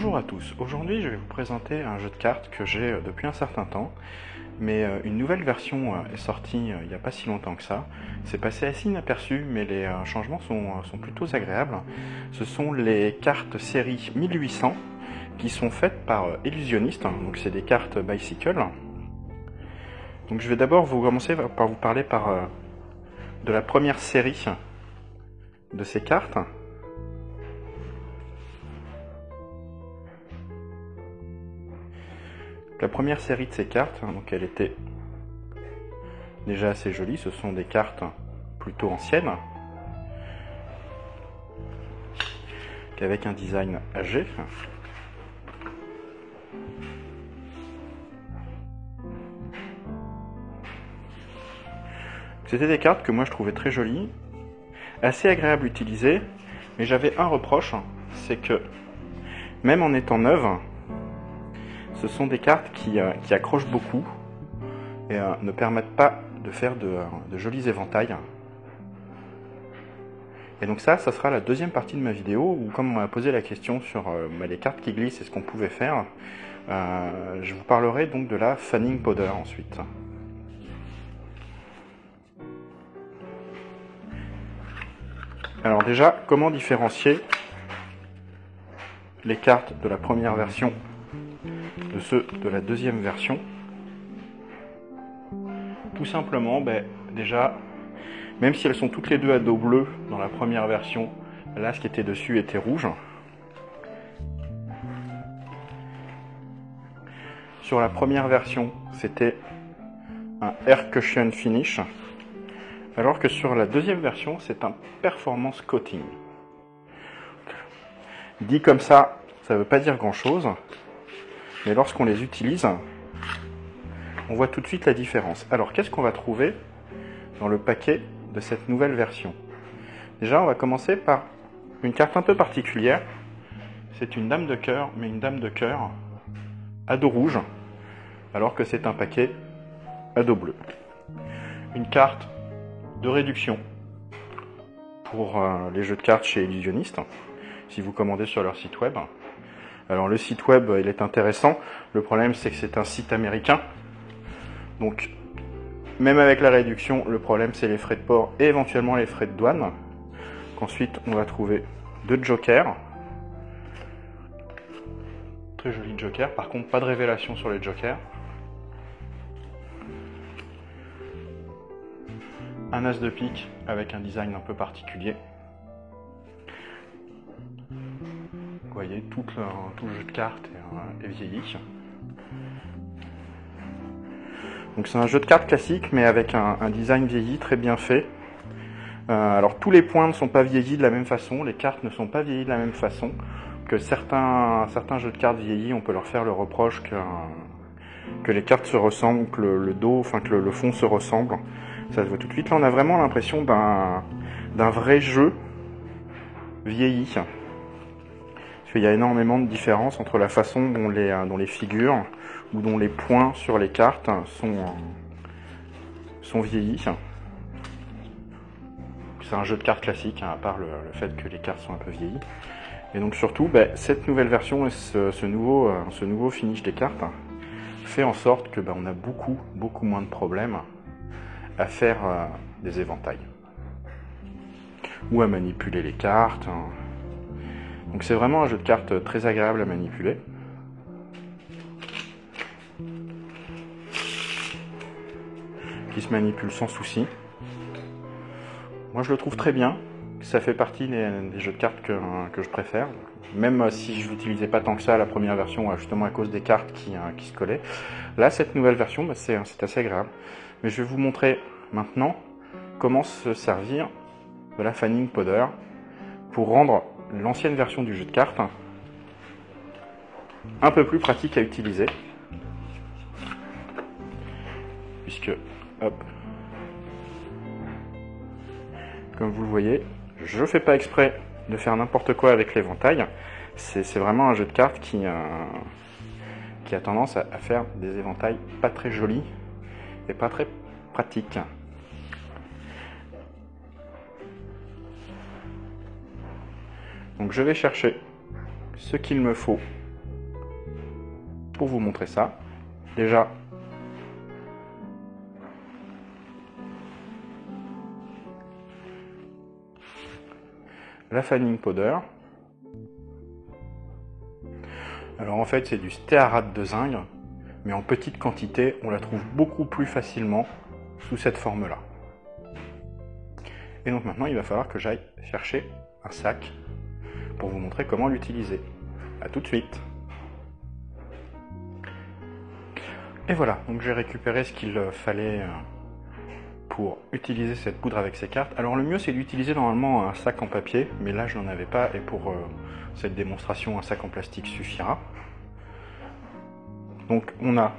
Bonjour à tous, aujourd'hui je vais vous présenter un jeu de cartes que j'ai depuis un certain temps, mais une nouvelle version est sortie il n'y a pas si longtemps que ça. C'est passé assez inaperçu, mais les changements sont plutôt agréables. Ce sont les cartes série 1800 qui sont faites par Illusionniste, donc c'est des cartes Bicycle. Donc je vais d'abord commencer par vous parler de la première série de ces cartes. La première série de ces cartes, donc elle était déjà assez jolie, ce sont des cartes plutôt anciennes, avec un design âgé. C'était des cartes que moi je trouvais très jolies, assez agréables à utiliser, mais j'avais un reproche, c'est que même en étant neuves, ce sont des cartes qui accrochent beaucoup et ne permettent pas de faire de jolis éventails. Et donc ça sera la deuxième partie de ma vidéo où, comme on m'a posé la question sur les cartes qui glissent et ce qu'on pouvait faire, je vous parlerai donc de la fanning powder ensuite. Alors déjà, comment différencier les cartes de la première version de ceux de la deuxième version? Tout simplement, déjà, même si elles sont toutes les deux à dos bleu dans la première version, là ce qui était dessus était rouge. Sur la première version, c'était un Air Cushion Finish, alors que sur la deuxième version, c'est un Performance Coating. Dit comme ça ne veut pas dire grand chose, mais lorsqu'on les utilise, on voit tout de suite la différence. Alors, qu'est-ce qu'on va trouver dans le paquet de cette nouvelle version? Déjà, on va commencer par une carte un peu particulière. C'est une dame de cœur, mais une dame de cœur à dos rouge, alors que c'est un paquet à dos bleu. Une carte de réduction pour les jeux de cartes chez Illusionniste, si vous commandez sur leur site web. Alors le site web, il est intéressant. Le problème, c'est que c'est un site américain. Donc, même avec la réduction, le problème, c'est les frais de port et éventuellement les frais de douane. Ensuite, on va trouver deux jokers. Très joli joker. Par contre, pas de révélation sur les jokers. Un as de pique avec un design un peu particulier. Vous voyez, tout le jeu de cartes est vieilli. Donc c'est un jeu de cartes classique, mais avec un design vieilli, très bien fait. Alors tous les points ne sont pas vieillis de la même façon, les cartes ne sont pas vieillies de la même façon. Que certains jeux de cartes vieillis, on peut leur faire le reproche que les cartes se ressemblent, que le dos, enfin que le fond se ressemble. Ça se voit tout de suite. Là, on a vraiment l'impression d'un vrai jeu vieilli. Parce qu'il y a énormément de différences entre la façon dont les figures ou dont les points sur les cartes sont vieillis. C'est un jeu de cartes classique, à part le fait que les cartes sont un peu vieillies. Et donc surtout, cette nouvelle version et ce nouveau finish des cartes fait en sorte que on a beaucoup moins de problèmes à faire des éventails ou à manipuler les cartes. Donc c'est vraiment un jeu de cartes très agréable à manipuler. Qui se manipule sans souci. Moi je le trouve très bien. Ça fait partie des jeux de cartes que je préfère. Même si je l'utilisais pas tant que ça la première version, justement à cause des cartes qui se collaient. Là, cette nouvelle version, c'est assez agréable. Mais je vais vous montrer maintenant comment se servir de la fanning powder pour rendre l'ancienne version du jeu de cartes un peu plus pratique à utiliser. Puisque, hop, comme vous le voyez, je ne fais pas exprès de faire n'importe quoi avec l'éventail. C'est vraiment un jeu de cartes qui a tendance à faire des éventails pas très jolis et pas très pratiques. Donc je vais chercher ce qu'il me faut pour vous montrer ça. Déjà, la fanning powder. Alors en fait c'est du stéarate de zinc, mais en petite quantité, on la trouve beaucoup plus facilement sous cette forme-là. Et donc maintenant il va falloir que j'aille chercher un sac pour vous montrer comment l'utiliser. A tout de suite. Et voilà, donc j'ai récupéré ce qu'il fallait pour utiliser cette poudre avec ces cartes. Alors le mieux c'est d'utiliser normalement un sac en papier, mais là je n'en avais pas et pour cette démonstration un sac en plastique suffira. Donc on a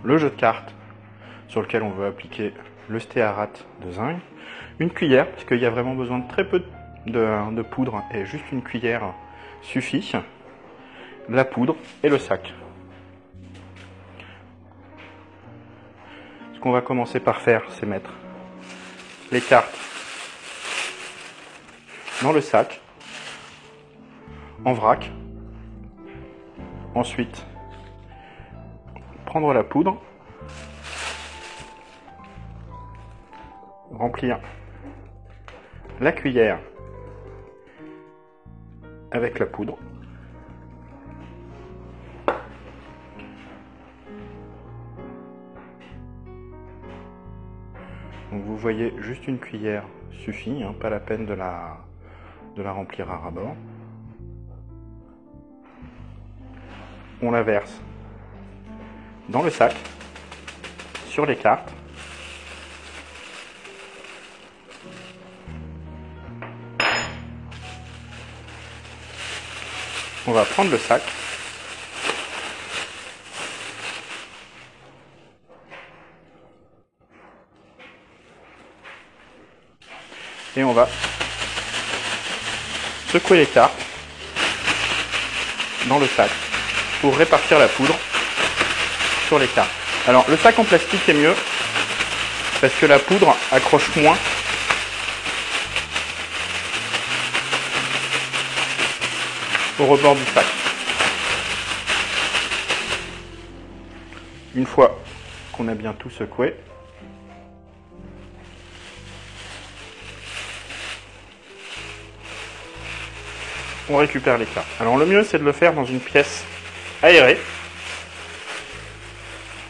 le jeu de cartes sur lequel on veut appliquer le stéarate de zinc, une cuillère parce qu'il y a vraiment besoin de très peu de poudre et juste une cuillère suffit, la poudre et le sac. Ce qu'on va commencer par faire, c'est mettre les cartes dans le sac, en vrac. Ensuite, prendre la poudre, remplir la cuillère avec la poudre. Donc vous voyez, juste une cuillère suffit, hein, pas la peine de la remplir à ras-bord. On la verse dans le sac, sur les cartes. On va prendre le sac. Et on va secouer les cartes dans le sac pour répartir la poudre sur les cartes. Alors le sac en plastique est mieux parce que la poudre accroche moins. Au rebord du sac. Une fois qu'on a bien tout secoué, on récupère les cartes. Alors le mieux c'est de le faire dans une pièce aérée,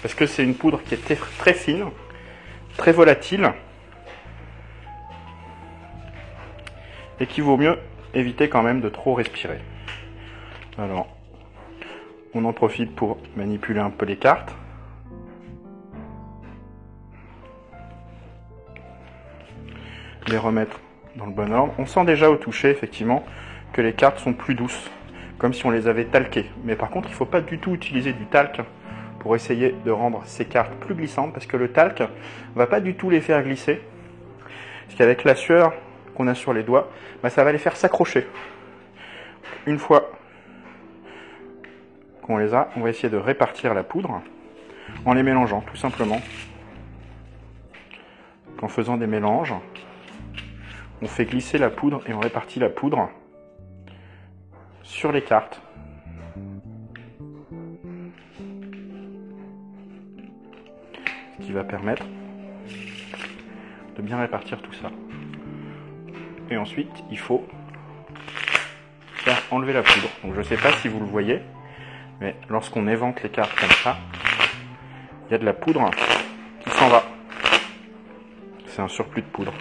parce que c'est une poudre qui est très fine, très volatile, et qu'il vaut mieux éviter quand même de trop respirer. Alors, on en profite pour manipuler un peu les cartes. Les remettre dans le bon ordre. On sent déjà au toucher, effectivement, que les cartes sont plus douces, comme si on les avait talquées. Mais par contre, il ne faut pas du tout utiliser du talc pour essayer de rendre ces cartes plus glissantes, parce que le talc ne va pas du tout les faire glisser. Parce qu'avec la sueur qu'on a sur les doigts, ça va les faire s'accrocher. Une fois qu'on les a, on va essayer de répartir la poudre en les mélangeant, tout simplement. En faisant des mélanges, on fait glisser la poudre et on répartit la poudre sur les cartes. Ce qui va permettre de bien répartir tout ça. Et ensuite, il faut faire enlever la poudre. Donc je ne sais pas si vous le voyez, mais lorsqu'on évente les cartes comme ça, il y a de la poudre qui s'en va. C'est un surplus de poudre.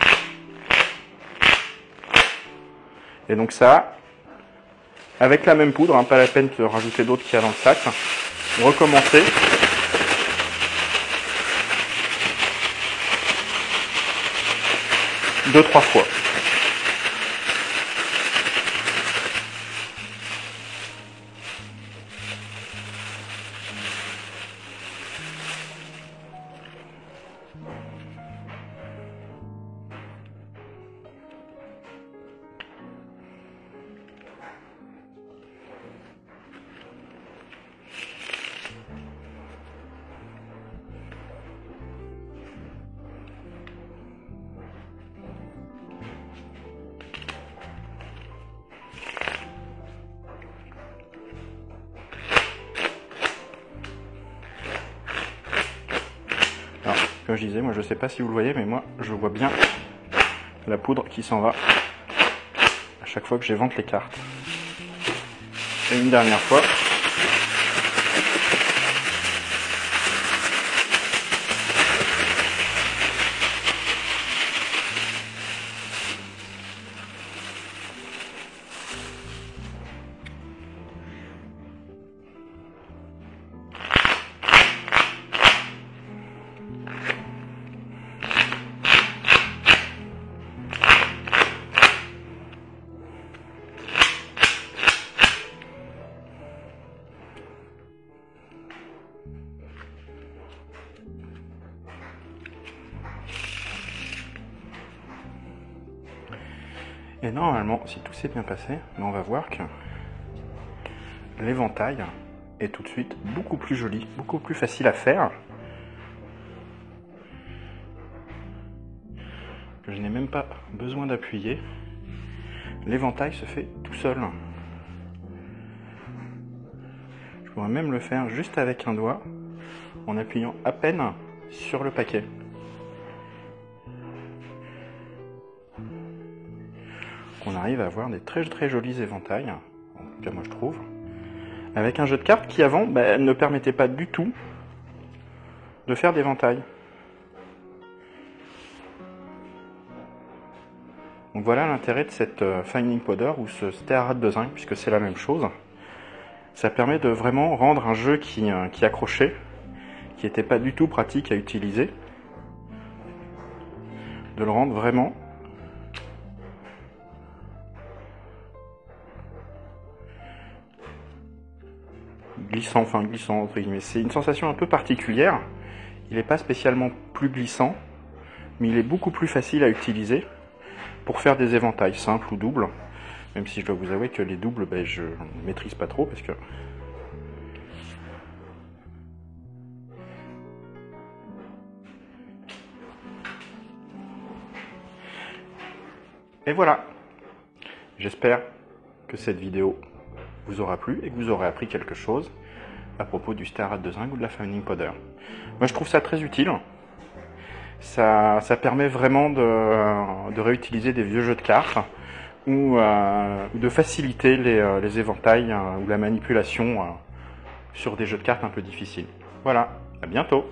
Et donc ça, avec la même poudre, pas la peine de rajouter d'autres qu'il y a dans le sac, recommencer. Deux, trois fois. Comme je disais, moi je sais pas si vous le voyez, mais moi je vois bien la poudre qui s'en va à chaque fois que j'évente les cartes. Et une dernière fois. Et normalement, si tout s'est bien passé, on va voir que l'éventail est tout de suite beaucoup plus joli, beaucoup plus facile à faire. Je n'ai même pas besoin d'appuyer. L'éventail se fait tout seul. Je pourrais même le faire juste avec un doigt, en appuyant à peine sur le paquet. On arrive à avoir des très très jolis éventails, en tout cas moi je trouve, avec un jeu de cartes qui avant ne permettait pas du tout de faire d'éventail. Donc voilà l'intérêt de cette Finding Powder ou ce Stéarate de zinc, puisque c'est la même chose. Ça permet de vraiment rendre un jeu qui accrochait, qui n'était pas du tout pratique à utiliser, de le rendre vraiment glissant, entre guillemets. C'est une sensation un peu particulière. Il n'est pas spécialement plus glissant, mais il est beaucoup plus facile à utiliser pour faire des éventails simples ou doubles. Même si je dois vous avouer que les doubles, je ne maîtrise pas trop parce que et voilà. J'espère que cette vidéo vous aura plu et que vous aurez appris quelque chose à propos du Stéarate de zinc ou de la Finding Powder. Moi je trouve ça très utile. Ça permet vraiment de réutiliser des vieux jeux de cartes ou de faciliter les éventails ou la manipulation sur des jeux de cartes un peu difficiles. Voilà, à bientôt!